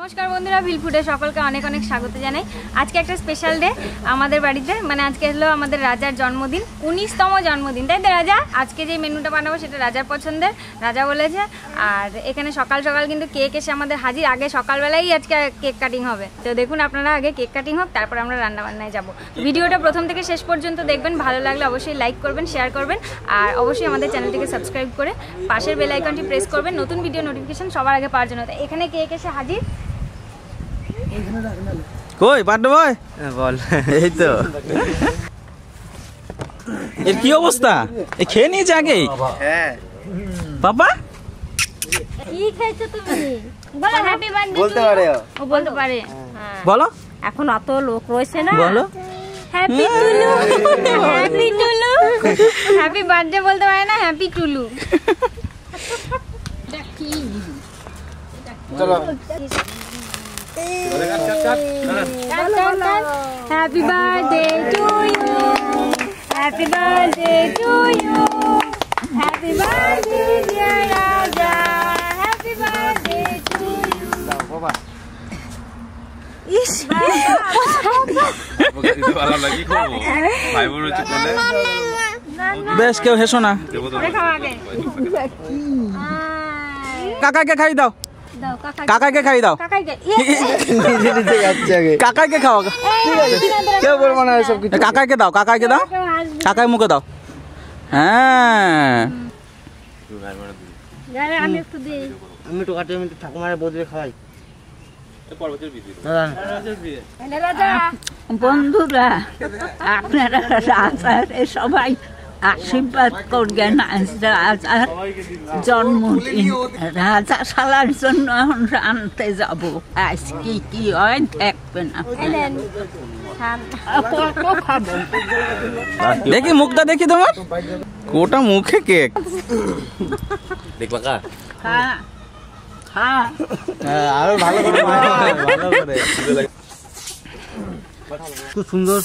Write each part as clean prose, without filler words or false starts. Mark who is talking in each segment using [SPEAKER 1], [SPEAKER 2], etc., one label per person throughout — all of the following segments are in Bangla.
[SPEAKER 1] नमस्कार बंधुरा ভিলফুডে সকলকে অনেক অনেক স্বাগত জানাই। আজকে একটা স্পেশাল ডে আমাদের বাড়িতে, মানে আজকে হলো আমাদের রাজার জন্মদিন, 19তম জন্মদিন, তাই তো রাজা? আজকে যে মেনুটা বানাবো সেটা রাজার পছন্দের, রাজা বলেছে। আর এখানে সকাল সকাল কিন্তু কেক এসে আমাদের হাজির, আগে সকালবেলাই আজকে কেক কাটিং হবে। তো দেখুন আপনারা, আগে কেক কাটিং হোক, তারপর আমরা রান্না বান্নায় যাবো। ভিডিওটা প্রথম থেকে শেষ পর্যন্ত দেখবেন, ভালো লাগলে অবশ্যই লাইক করবেন, শেয়ার করবেন, আর অবশ্যই আমাদের চ্যানেলটিকে সাবস্ক্রাইব করে পাশের বেল আইকনটি প্রেস করবেন নতুন ভিডিও নোটিফিকেশন সবার আগে পাওয়ার জন্য। এখানে কেক এসে হাজির।
[SPEAKER 2] কই পান্ডু ভাই বল, এই তো এর কি অবস্থা? এ খেয়ে নিয়েছে আগে?
[SPEAKER 3] হ্যাঁ
[SPEAKER 2] বাবা
[SPEAKER 1] কি খাইছো তুমি? বলো হ্যাপি বার্থডে।
[SPEAKER 3] বলতে পারে
[SPEAKER 1] ও বলতে পারে।
[SPEAKER 2] বলো,
[SPEAKER 1] এখন অত লোক রয়েছে না।
[SPEAKER 2] বলো
[SPEAKER 1] হ্যাপি টুলু, হ্যাপি টুলু, হ্যাপি বার্থডে বলতে পারে না, হ্যাপি টুলু।
[SPEAKER 3] চলো
[SPEAKER 1] happy birthday to you, happy birthday to you, happy birthday dear Raja, happy birthday to you.
[SPEAKER 3] বাবা
[SPEAKER 1] ইস
[SPEAKER 2] বেশ, কেউ হেসো না। কাকাকে খাই দাও, কাকাকে খাই দাও, কাকাকে খাও,
[SPEAKER 3] কেউ বলবো না এসব কিছু।
[SPEAKER 2] কাকাকে দাও, কাকাকে দাও, কাকাই মুখে দাও। হ্যাঁ
[SPEAKER 1] আমি একটু দিই।
[SPEAKER 3] আমি তো কাটি, আমি তো ঠাকুমারে বদলে খাওয়াই।
[SPEAKER 4] বন্ধুরা, আপনারা রাজার সবাই আশীর্বাদ করবেন। রাজার জন্মদিন, রাজা শালার জন্য আনতে যাব। আজকে কি হয় দেখবেন আপনারা। খাবো
[SPEAKER 2] দেখি মুখটা, দেখি তোমার কোটা মুখে কেক দেখবা কা
[SPEAKER 3] আরো ভালো করে, ভালো করে, খুব সুন্দর।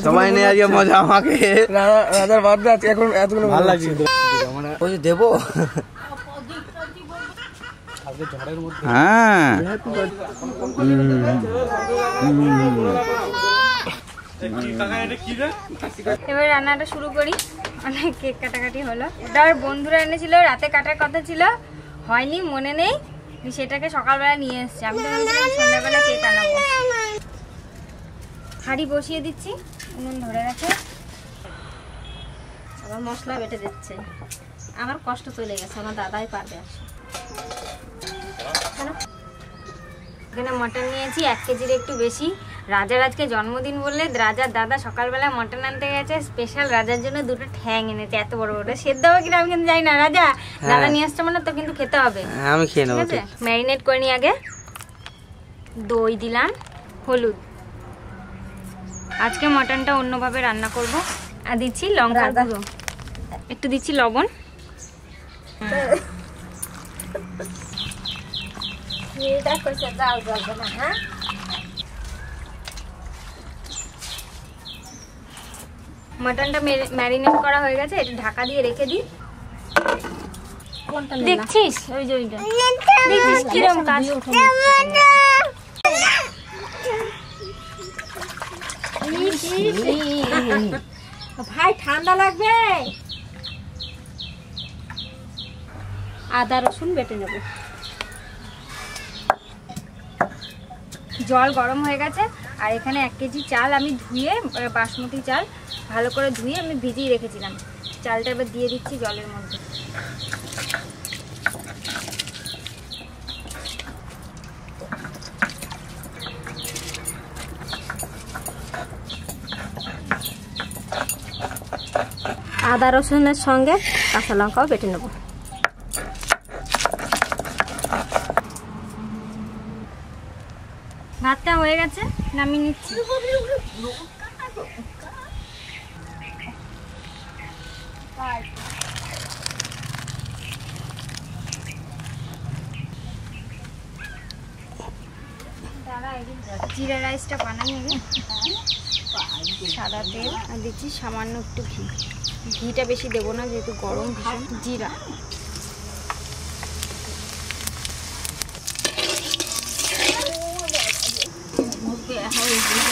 [SPEAKER 3] সবাই নেই আজকে মজা। আমাকে রাজার বার্থডে আছে, এখন এতগুলো ভালো লাগছে। ওই দেবো
[SPEAKER 2] হ্যাঁ
[SPEAKER 1] এবার রান্নাটা শুরু করি। অনেক কেক কাটাকাটি হলো। এটা আর বন্ধুরা এনেছিল, রাতে কাটার কথা ছিল, হয়নি, মনে নেই, সেটাকে সকালবেলা নিয়ে এসছে। আমি তো ভেবেছিলাম সন্ধ্যাবেলা কেক আনাবো। হাঁড়ি বসিয়ে দিচ্ছি, উনুন ধরে গেছে, আবার মশলা বেটে দিচ্ছে। আমার কষ্ট চলে গেছে, আমার দাদাই পারবে। এখানে মটন নিয়েছি 1 কেজির একটু বেশি। রাজার আজকে জন্মদিন বললে রাজার দাদা সকালবেলা মটন আনতে গেছে, স্পেশাল রাজার জন্য 2টো ঠ্যাং এনেছে, এত বড় বড়। সেদ্ধ হবে কিনা আমি কিন্তু জানি না। রাজা দাদা নিয়ে আসছে মানে তো কিন্তু খেতে হবে।
[SPEAKER 3] আমি খেয়ে নেবো।
[SPEAKER 1] ম্যারিনেট করে নিই আগে। দই দিলাম, হলুদ। আজকে মটনটা অন্যভাবে রান্না করব। আর দিচ্ছি লঙ্কা গুঁড়ো, একটু দিচ্ছি লবণ। মটনটা ম্যারিনেট করা হয়ে গেছে, এটা ঢাকা দিয়ে রেখে দিই। দেখছিস ওই যে ওইটা দেখছিস কিরম কাজ। ভাই ঠান্ডা লাগবে। আদা রসুন বেটে নেব। জল গরম হয়ে গেছে। আর এখানে 1 কেজি চাল আমি ধুয়ে, বাসমতি চাল ভালো করে ধুয়ে আমি ভিজিয়ে রেখেছিলাম। চালটা এবার দিয়ে দিচ্ছি জলের মধ্যে। আদা রসুনের সঙ্গে কাঁচা লঙ্কাও বেটে নেব। ভাতটা হয়ে গেছে, নামিয়ে নিচ্ছি। জিরা রাইসটা বানাই নেবে। সাদা তেল আর দিচ্ছি সামান্য একটু ঘি। ঘিটা বেশি দেবো না যেহেতু গরম ভীষণ। জিরা
[SPEAKER 4] হয়ে গেলে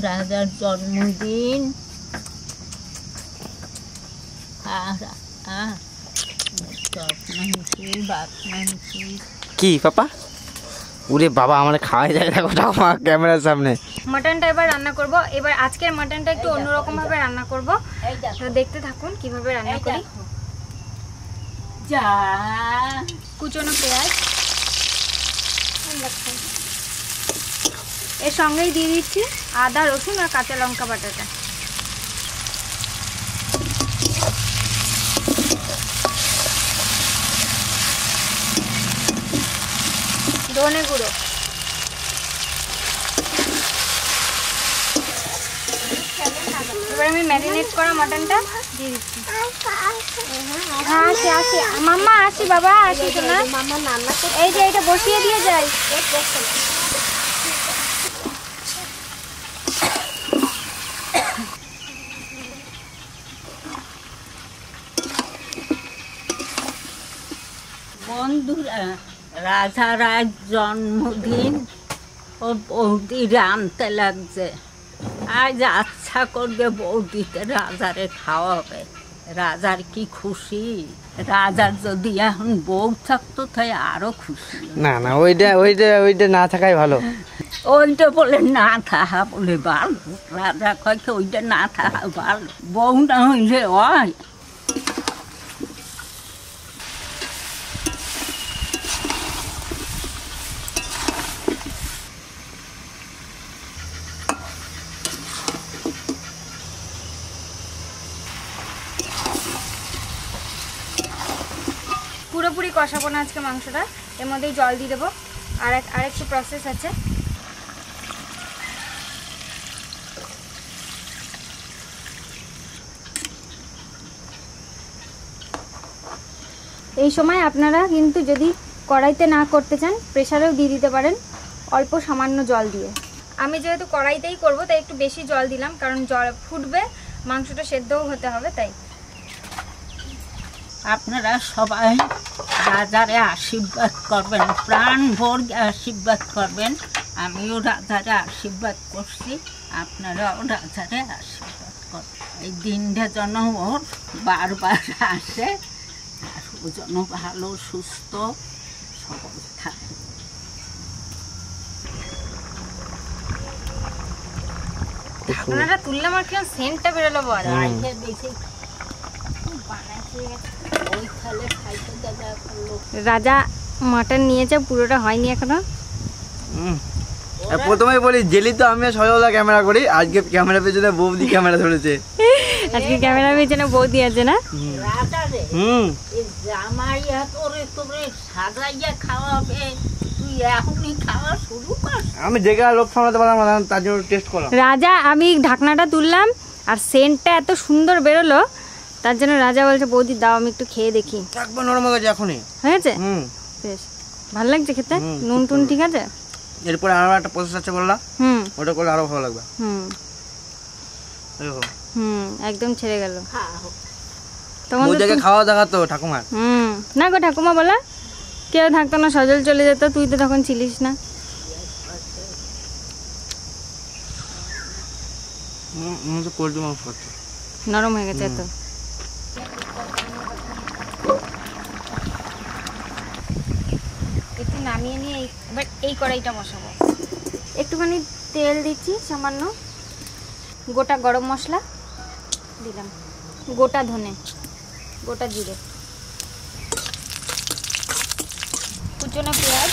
[SPEAKER 4] রাজার জন্মদিন
[SPEAKER 3] কি পাপা? ওরে বাবা আমার খাওয়াই যায় দেখো ঠাকুমা ক্যামেরার সামনে।
[SPEAKER 1] মাটনটা এবার রান্না করব। এবার আজকের মাটনটা একটু অন্যরকম ভাবে রান্না করব, তো দেখতে থাকুন কিভাবে রান্না করি।
[SPEAKER 4] যা
[SPEAKER 1] কুচনো পেঁয়াজ, এর সঙ্গেই দিয়ে দিচ্ছি আদা, রসুন আর কাঁচা লঙ্কা বাটাটা। ধনে গুঁড়ো, এবার আমি ম্যারিনেট করা মাটনটা দিয়ে দিচ্ছি। আসি আসি মাম্মা, আসি বাবা, আসি শোনা। এই যে এটা বসিয়ে দিয়ে যাই।
[SPEAKER 4] বন্ধুরা, রাজার আজ জন্মদিন, ও বৌদি রাঁধতে লাগছে। আজ আচ্ছা করবে বৌদিতে রাজারে খাওয়াবে। রাজার কি খুশি! রাজার যদি এখন বউ থাকতো তাই আরো খুশি।
[SPEAKER 3] না না, ওইটা না থাকাই ভালো।
[SPEAKER 4] ওইটা বলে না থাকা বলে ভালো। রাজা কয় ওইটা না থাকা ভালো, বউ না হইলে হয়।
[SPEAKER 1] পুরোপুরি কষাবো না আজকে মাংসটা, এর মধ্যেই জল দিয়ে দেবো। আর একটু প্রসেস আছে। এই সময় আপনারা কিন্তু যদি কড়াইতে না করতে চান প্রেসারেও দিয়ে দিতে পারেন, অল্প সামান্য জল দিয়ে। আমি যেহেতু কড়াইতেই করব তাই একটু বেশি জল দিলাম, কারণ জল ফুটবে, মাংসটা সেদ্ধও হতে হবে তাই।
[SPEAKER 4] আপনারা সবাই রাজারে আশীর্বাদ করবেন, প্রাণ ভোর আশীর্বাদ করবেন। আমিও রাজারে আশীর্বাদ করছি, আপনারাও রাজারে আশীর্বাদ করবেন। এই দিনটা যেন ওর বারবার আসে, আর ও যেন ভালো সুস্থ সবল থাকে।
[SPEAKER 1] আপনারা তুললাম আর কেমন সেন্টটা বেরোলো বল। রাজা মাটন নিয়েছে, পুরোটা হয়নি এখনো।
[SPEAKER 3] প্রথমেই বলি জেলি তো আমি সজলা ক্যামেরা করি, আজকে ক্যামেরা পেছনে বৌদি ক্যামেরা ধরেছে।
[SPEAKER 1] আজকে ক্যামেরা পেছনে বৌদি আছে না?
[SPEAKER 4] জামাইয়া তোরে তোরে সাজাইয়া খাওয়াবে, তুই এখনই খাওয়া শুরু কর।
[SPEAKER 3] আমি দেখে লোক সামলাতে পারলাম না, তার জন্য টেস্ট করলাম।
[SPEAKER 1] রাজা, আমি ঢাকনাটা তুললাম আর সেন্টটা এত সুন্দর বেরোলো, তার জন্য রাজা বলছে বৌদি দাও আমি একটু খেয়ে দেখি।
[SPEAKER 3] একবার নরম হয়ে গেছে এখনই।
[SPEAKER 1] হয়েছে? বেশ ভালো লাগছে খেতে। নুন টুন ঠিক আছে?
[SPEAKER 3] এরপরে আরো একটা প্রসেস আছে বললা, ওটা করলে আরো ভালো লাগবে।
[SPEAKER 1] একদম ছেড়ে গেল।
[SPEAKER 3] তোমাদের খাওয়া দেখা তো ঠাকুমার।
[SPEAKER 1] না গো ঠাকুমা বলা কেউ থাকতো না, সজল চলে যেত, তুই তো তখন ছিলিস না। নরম হয়ে গেছে তো। একটু নামিয়ে নিয়ে এবার এই কড়াইটা বসাবো। একটুখানি তেল দিচ্ছি সামান্য, গোটা গরম মশলা দিলাম, গোটা ধনে, গোটা জিরে, কুচনো পেঁয়াজ,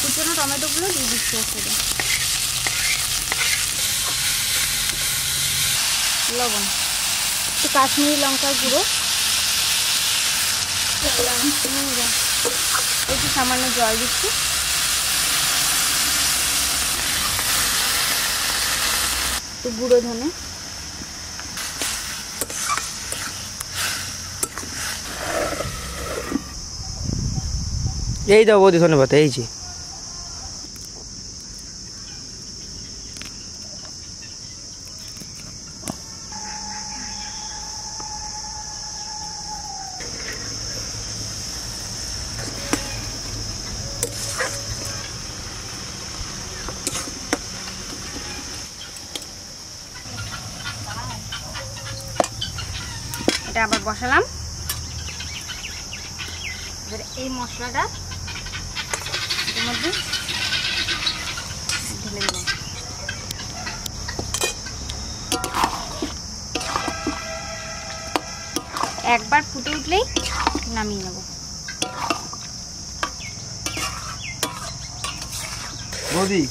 [SPEAKER 1] কুচনো টমেটোগুলো দিয়ে দিচ্ছি একসাথে। লবণ, একটু কাশ্মীরি লঙ্কার গুঁড়ো, একটু সামান্য জল দিচ্ছি, একটু গুঁড়ো ধনে,
[SPEAKER 3] এই দাও বৌদি ধন্যবাদ। এই যে
[SPEAKER 1] এটা আবার বসালাম। এবার এই মশলাটা এর মধ্যে ঢেলে দিলাম। একবার ফুটে উঠলেই নামিয়ে নেব।
[SPEAKER 3] বৌদি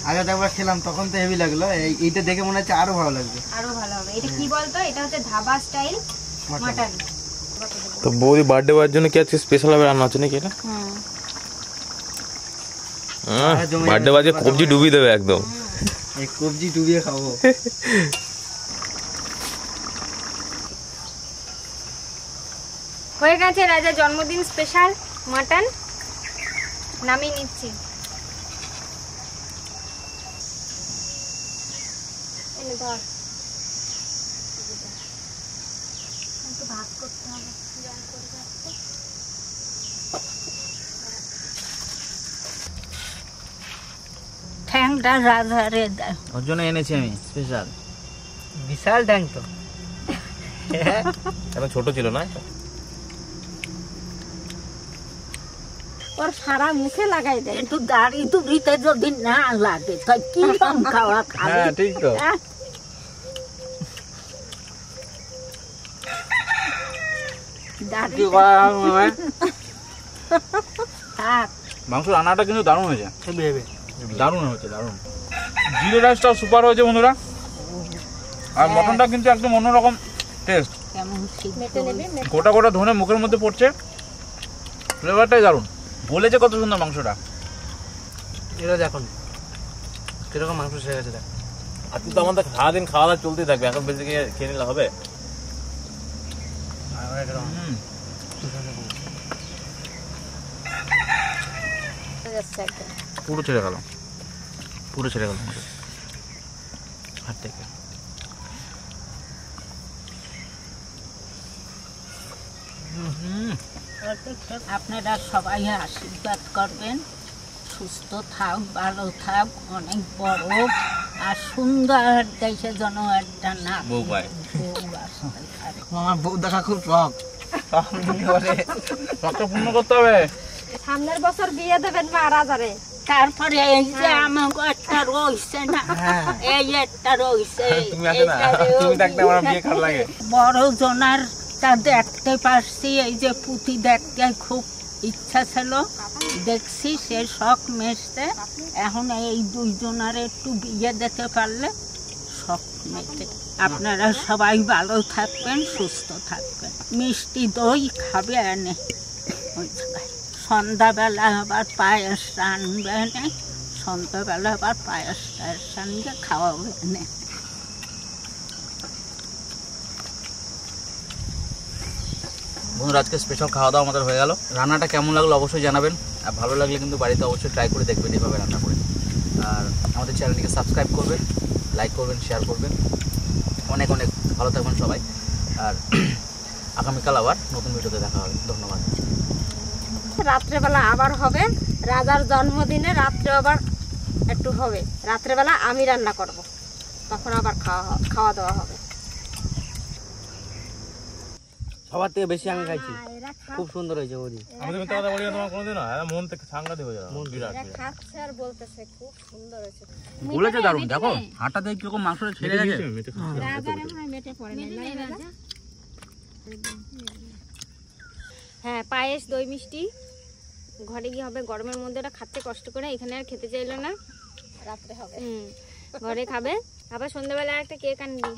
[SPEAKER 3] আগে তো একবার খেলাম, তখন তো হেভি লাগলো, এইটা দেখে মনে হচ্ছে আরো ভালো লাগবে।
[SPEAKER 1] আরো ভালো হবে। এটা কি বলতো, এটা হচ্ছে ধাবা স্টাইল মাটন।
[SPEAKER 5] তো বৌদি বার্থডে বয়ের জন্য কি আজকে স্পেশাল ভাবে রান্না হচ্ছে নাকি এটা? বার্থডে বাজে কবজি ডুবিয়ে দেবে একদম।
[SPEAKER 3] এই কবজি ডুবিয়ে খাবো।
[SPEAKER 1] হয়ে গেছে রাজা জন্মদিন স্পেশাল মাটন, নামিয়ে নিচ্ছি। এনে ধর, একটু ভাগ করতে হবে।
[SPEAKER 4] ঠ্যাংটা রাধারে দেয়।
[SPEAKER 2] ওর জন্য এনেছি আমি স্পেশাল।
[SPEAKER 3] বিশাল ট্যাঙ্ক তো।
[SPEAKER 5] এখন ছোট ছিল না?
[SPEAKER 4] ওর সারা মুখে লাগাই দেয়। একটু দাড়ি দুড়িতে যদি না লাগে তাই কি রকম খাওয়া খাবে?
[SPEAKER 5] হ্যাঁ ঠিক তো।
[SPEAKER 4] দাড়ি থাক।
[SPEAKER 2] মাংস রান্নাটা কিন্তু দারুণ হয়েছে,
[SPEAKER 3] হেভি হেভি
[SPEAKER 2] দারুণ হয়েছে, দারুণ। জিরে রাইসটাও সুপার হয়েছে বন্ধুরা, আর মটনটা কিন্তু একদম অন্যরকম টেস্ট।
[SPEAKER 4] কেমন সিদ্ধ
[SPEAKER 2] গোটা গোটা ধনে মুখের মধ্যে পড়ছে, ফ্লেভারটাই দারুণ। বলেছে কত সুন্দর মাংসটা।
[SPEAKER 3] এটা দেখুন কিরকম মাংস সেরে গেছে। দেখ
[SPEAKER 5] আর তুই তো আমাদের সারাদিন খাওয়া দাওয়া চলতেই থাকবে, এখন বেশি খেয়ে নিলে হবে?
[SPEAKER 2] পুরো ছেড়ে গেল, পুরো ছেড়ে গেল হাত থেকে।
[SPEAKER 4] আপনারা সবাই আশীর্বাদ করবেন, সুস্থ থাক, ভালো থাক, অনেক বড় আর সুন্দর দেশে যেন একটা না
[SPEAKER 2] বউ পায়।
[SPEAKER 3] আমার বউ দেখা খুব শখ,
[SPEAKER 2] শখটা পূর্ণ করতে হবে।
[SPEAKER 1] সামনের বছর বিয়ে দেবেন মা রাজারে।
[SPEAKER 4] তারপরে এই যে আমাকে একটা রয়েছে না, এই একটা রয়েছে,
[SPEAKER 5] তুমি আছে না, তুমি থাকতে আমার বিয়ে খারাপ লাগে।
[SPEAKER 4] বড় জনার তা দেখতে পারছি, এই যে পুঁতি দেখতে খুব ইচ্ছা ছিল, দেখছি সে শখ মেশতে। এখন এই দুইজনার একটু বিয়ে দিতে পারলে শখ মেটে। আপনারা সবাই ভালো থাকবেন, সুস্থ থাকবেন। মিষ্টি দই খাবে এনে ওই জায়গায়। সন্ধ্যাবেলা আবার পায়েস রানবে এনে, সন্ধ্যাবেলা আবার পায়েস টায়েস রানবে খাওয়াবে এনে।
[SPEAKER 2] বন্ধুরা আজকে স্পেশাল খাওয়া দাওয়া আমাদের হয়ে গেল। রান্নাটা কেমন লাগলো অবশ্যই জানাবেন, আর ভালো লাগলে কিন্তু বাড়িতে অবশ্যই ট্রাই করে দেখবেন এভাবে রান্না করে। আর আমাদের চ্যানেলটিকে সাবস্ক্রাইব করবেন, লাইক করবেন, শেয়ার করবেন। অনেক অনেক ভালো থাকবেন সবাই, আর আগামীকাল আবার নতুন ভিডিওতে দেখা হবে। ধন্যবাদ।
[SPEAKER 1] রাত্রেবেলা আবার হবে, রাজার জন্মদিনে রাত্রে আবার একটু হবে। রাত্রেবেলা আমি রান্না করব, তখন আবার খাওয়া দাওয়া হবে।
[SPEAKER 3] সবার থেকে বেশি আমি খাইছি, খুব সুন্দর হয়েছে বৌদি।
[SPEAKER 5] আমি তুমি কথা বলি তোমার কোনোদিনও মন থেকে সাংঘাতিক হয়ে যাবে, মন বিরাট।
[SPEAKER 1] খাচ্ছে আর বলতেছে খুব সুন্দর হয়েছে।
[SPEAKER 2] বলেছে দারুণ, দেখো হাঁটা দিয়ে কিরকম মাংসটা ছেড়ে গেছে।
[SPEAKER 1] হ্যাঁ, পায়েস দই মিষ্টি ঘরে গিয়ে হবে। গরমের মধ্যে ওটা খাচ্ছে কষ্ট করে, এখানে আর খেতে চাইলো না, রাত্রে হবে। ঘরে খাবে। আবার সন্ধ্যাবেলা একটা কেক আনবি।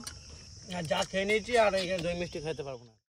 [SPEAKER 3] যা খেয়ে নিয়েছি আর এখানে দই মিষ্টি খাইতে পারবো না।